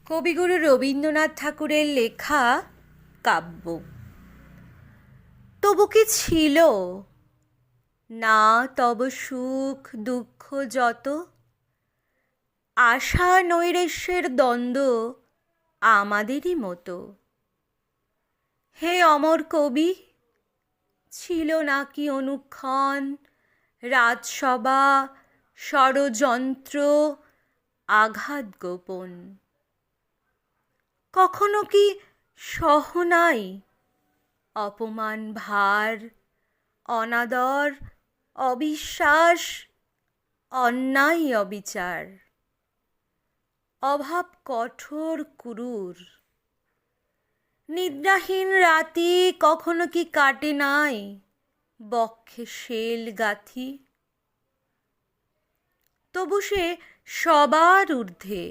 কবিগুরু রবীন্দ্রনাথ ঠাকুরের লেখা কাব্য। তবু কি ছিল না তব সুখ দুঃখ যত, আশা নৈরাশ্যের দ্বন্দ্ব আমাদেরই মতো। হে অমর কবি, ছিল নাকি অনুক্ষণ রাজসভা ষড়যন্ত্র আঘাত গোপন? কখনো কি সহনাই অপমান ভার, অনাদর অবিশ্বাস অন্যায় অবিচার? অভাব কঠোর ক্রূর, নিদ্রাহীন রাতি কখনো কি কাটে নাই বক্ষে শেল গাঁথি? তবু সে সবার ঊর্ধ্বে